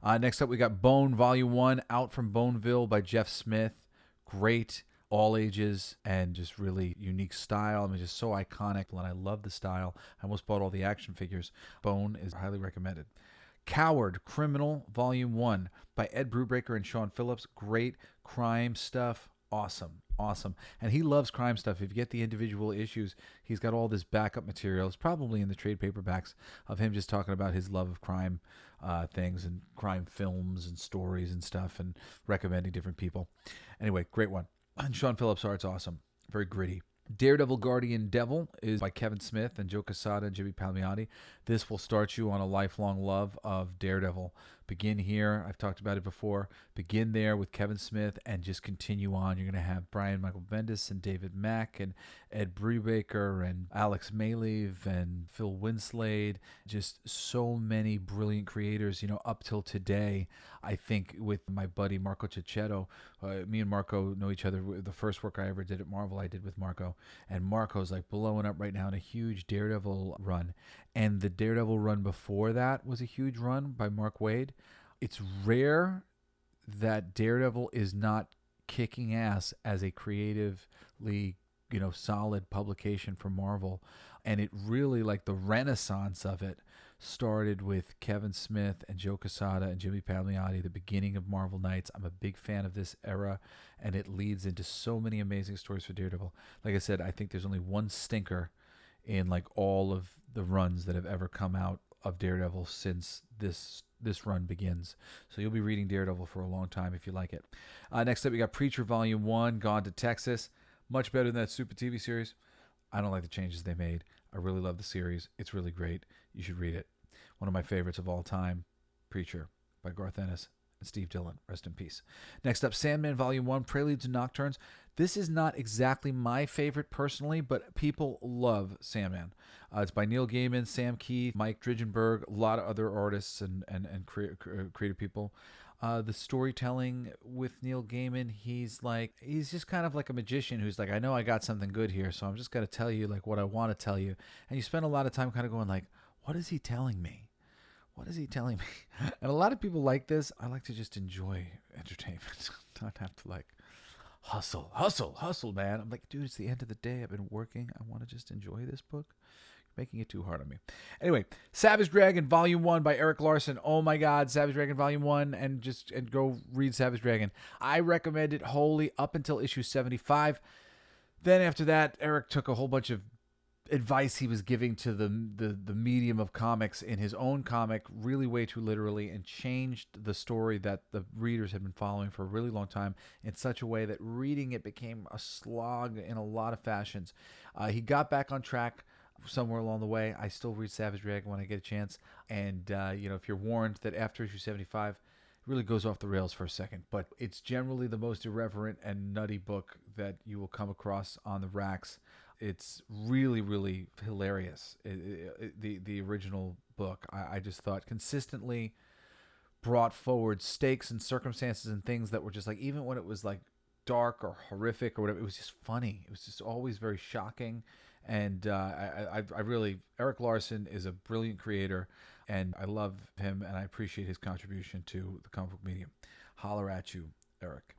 Speaker 2: Next up, we got Bone, Volume 1, Out from Boneville by Jeff Smith. Great. All ages and just really unique style. I mean, just so iconic, and I love the style. I almost bought all the action figures. Bone is highly recommended. Coward, Criminal, Volume 1 by Ed Brubaker and Sean Phillips. Great crime stuff. Awesome. And he loves crime stuff. If you get the individual issues, he's got all this backup material. It's probably in the trade paperbacks of him just talking about his love of crime things and crime films and stories and stuff and recommending different people. Anyway, great one. And Sean Phillips' art's awesome. Very gritty. Daredevil Guardian Devil is by Kevin Smith and Joe Quesada and Jimmy Palmiotti. This will start you on a lifelong love of Daredevil. Begin here. I've talked about it before. Begin there with Kevin Smith and just continue on. You're going to have Brian Michael Bendis and David Mack and Ed Brubaker and Alex Maleev and Phil Winslade. Just so many brilliant creators, up till today. I think with my buddy Marco Cicchetto, me and Marco know each other. The first work I ever did at Marvel, I did with Marco. And Marco's like blowing up right now in a huge Daredevil run. And the Daredevil run before that was a huge run by Mark Waid. It's rare that Daredevil is not kicking ass as a creatively, solid publication for Marvel. And it really, like the renaissance of it, started with Kevin Smith and Joe Quesada and Jimmy Palmiotti, the beginning of Marvel Knights. I'm a big fan of this era, and it leads into so many amazing stories for Daredevil. Like I said, I think there's only one stinker in like all of the runs that have ever come out of Daredevil since this run begins. So you'll be reading Daredevil for a long time if you like it. Next up, we got Preacher Volume 1, Gone to Texas. Much better than that Super TV series. I don't like the changes they made. I really love the series. It's really great. You should read it. One of my favorites of all time, Preacher by Garth Ennis and Steve Dillon. Rest in peace. Next up, Sandman Volume 1, Preludes and Nocturnes. This is not exactly my favorite personally, but people love Sandman. It's by Neil Gaiman, Sam Keith, Mike Dridgenberg, a lot of other artists and creative people. The storytelling with Neil Gaiman, he's just kind of like a magician who's like, I know I got something good here, so I'm just going to tell you like what I want to tell you. And you spend a lot of time kind of going like, what is he telling me? What is he telling me? And a lot of people like this. I like to just enjoy entertainment, not have to like hustle, man. I'm like, dude, it's the end of the day. I've been working. I want to just enjoy this book. You're making it too hard on me. Anyway, Savage Dragon Volume 1 by Eric Larson. Oh my God, Savage Dragon Volume 1, and go read Savage Dragon. I recommend it wholly up until issue 75. Then after that, Eric took a whole bunch of advice he was giving to the medium of comics in his own comic really way too literally, and changed the story that the readers had been following for a really long time in such a way that reading it became a slog in a lot of fashions. He got back on track somewhere along the way. I still read Savage Dragon when I get a chance, and if you're warned that after issue 75 it really goes off the rails for a second, but it's generally the most irreverent and nutty book that you will come across on the racks. It's really, really hilarious. The original book, I just thought consistently brought forward stakes and circumstances and things that were just like, even when it was like dark or horrific or whatever, it was just funny. It was just always very shocking. And I really, Eric Larson is a brilliant creator, and I love him, and I appreciate his contribution to the comic book medium. Holler at you, Eric.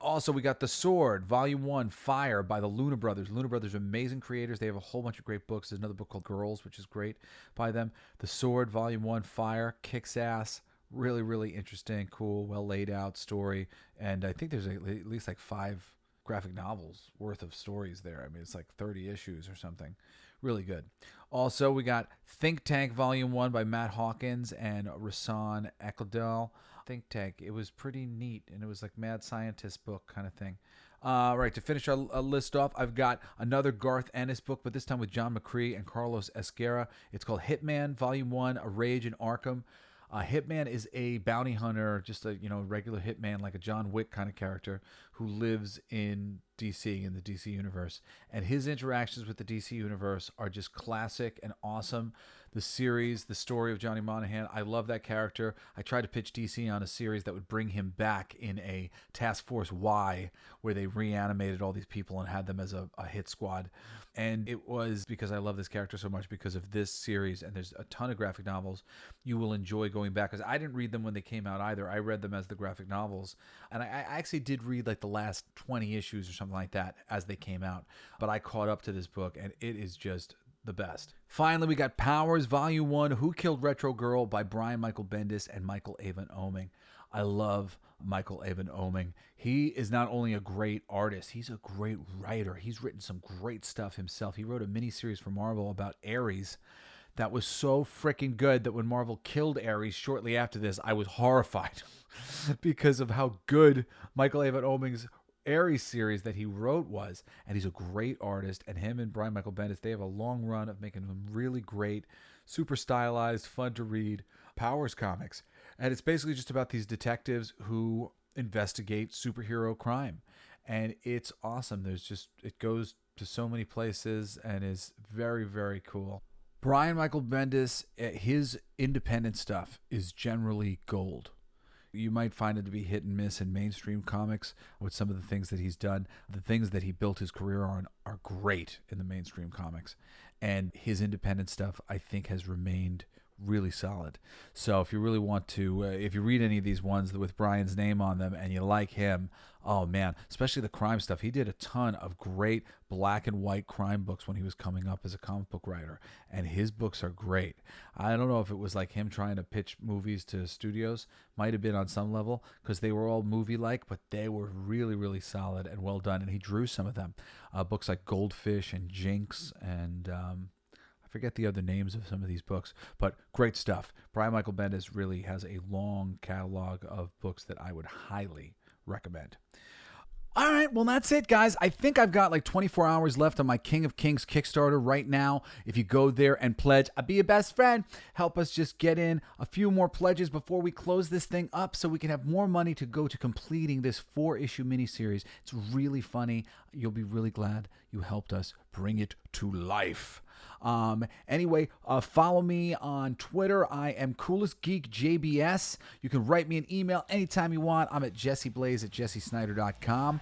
Speaker 2: Also, we got The Sword, Volume 1, Fire by the Luna Brothers. Luna Brothers are amazing creators. They have a whole bunch of great books. There's another book called Girls, which is great by them. The Sword, Volume 1, Fire, kicks ass. Really, really interesting, cool, well laid out story. And I think there's at least like 5 graphic novels worth of stories there. I mean, it's like 30 issues or something. Really good. Also, we got Think Tank Volume 1 by Matt Hawkins and Rasan Ekladel. Think Tank. It was pretty neat, and it was like mad scientist book kind of thing. Right, to finish our list off, I've got another Garth Ennis book, but this time with John McCree and Carlos Esquerra. It's called Hitman Volume 1, A Rage in Arkham. Hitman is a bounty hunter, just a regular hitman, like a John Wick kind of character who lives in DC, in the DC universe. And his interactions with the DC universe are just classic and awesome. The series, the story of Johnny Monahan, I love that character. I tried to pitch DC on a series that would bring him back in a Task Force Y, where they reanimated all these people and had them as a hit squad. And it was because I love this character so much because of this series, and there's a ton of graphic novels you will enjoy going back, because I didn't read them when they came out either. I read them as the graphic novels, and I actually did read like the last 20 issues or something like that as they came out, but I caught up to this book, and it is just the best. Finally, we got Powers Volume 1, Who Killed Retro Girl by Brian Michael Bendis and Michael Avon Oeming. I love Michael Avon Oeming. He is not only a great artist, he's a great writer. He's written some great stuff himself. He wrote a miniseries for Marvel about Ares that was so freaking good that when Marvel killed Ares shortly after this, I was horrified because of how good Michael Avon Oeming's Ares series that he wrote was. And he's a great artist, and him and Brian Michael Bendis, they have a long run of making them really great, super stylized, fun to read Powers comics. And it's basically just about these detectives who investigate superhero crime, and it's awesome. It goes to so many places and is very, very cool. Brian Michael Bendis, his independent stuff is generally gold. You might find it to be hit and miss in mainstream comics with some of the things that he's done. The things that he built his career on are great in the mainstream comics. And his independent stuff, I think, has remained really solid. So if you really want to, if you read any of these ones with Brian's name on them and you like him, oh man, especially the crime stuff. He did a ton of great black and white crime books when he was coming up as a comic book writer, and his books are great. I don't know if it was like him trying to pitch movies to studios, might have been on some level, because they were all movie-like, but they were really, really solid and well done, and he drew some of them. Books like Goldfish and Jinx, and I forget the other names of some of these books, but great stuff. Brian Michael Bendis really has a long catalog of books that I would highly recommend. All right, well, that's it, guys. I think I've got like 24 hours left on my King of Kings Kickstarter right now. If you go there and pledge, I'll be your best friend. Help us just get in a few more pledges before we close this thing up so we can have more money to go to completing this 4-issue miniseries. It's really funny. You'll be really glad you helped us bring it to life. Anyway, follow me on Twitter. I am Coolest Geek JBS. You can write me an email anytime you want. I'm at jesseblaze@jessesnyder.com.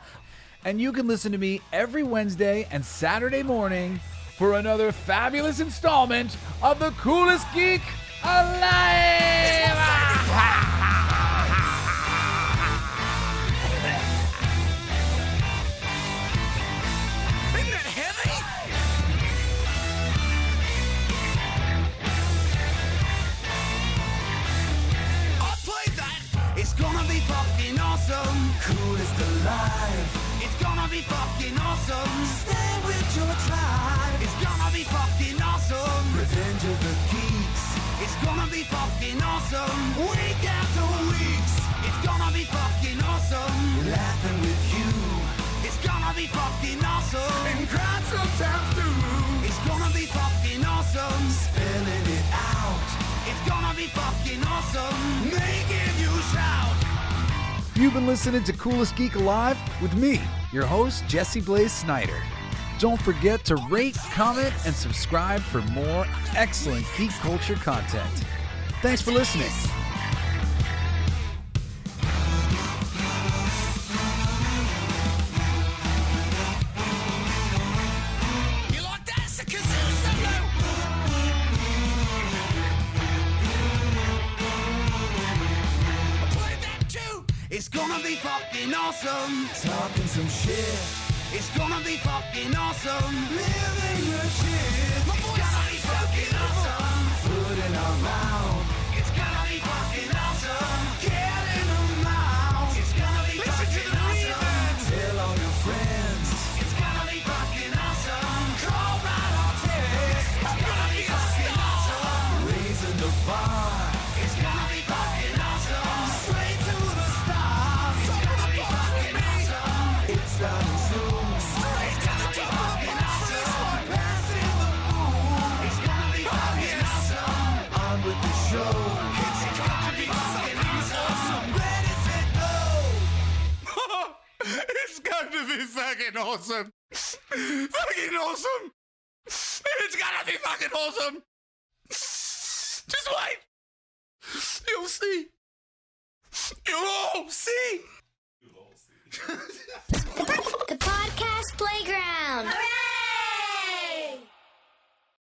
Speaker 2: And you can listen to me every Wednesday and Saturday morning for another fabulous installment of the Coolest Geek Alive!
Speaker 1: It's gonna be fucking awesome. Coolest alive. It's gonna be fucking awesome. Stay with your tribe. It's gonna be fucking awesome. Revenge of the Geeks. It's gonna be fucking awesome. Week after weeks. It's gonna be fucking awesome. Laughing with you. It's gonna be fucking awesome. And crying sometimes too. It's gonna be fucking awesome. Spelling it out. It's gonna be fucking awesome. Making you shout.
Speaker 2: You've been listening to Coolest Geek Alive with me, your host, Jesse Blaze Snyder. Don't forget to rate, comment, and subscribe for more excellent geek culture content. Thanks for listening.
Speaker 1: You like that? It's a kazoo solo. I played that too. It's gonna be fucking awesome. Talking some shit. It's gonna be fucking awesome. Living your shit. My voice is fucking awesome. Food in our mouth. It's gonna be fucking awesome. Get in the mouth. It's gonna be fucking awesome. Tell all your friends. It's gonna be fucking awesome. Call right on text. It's gonna be fucking awesome. Raising the bar. It's gonna be fucking awesome. Straight to the stars. It's gonna be fucking awesome. It's starting soon. Straight to the top of the awesome. Passing the moon. It's gonna be fucking awesome. On with the show. It's gonna be fucking awesome. Ready, set, go. It's going to be fucking awesome. Fucking awesome. It's gonna be fucking awesome. Just wait. You'll see. You'll all see.
Speaker 4: The podcast playground. Hooray!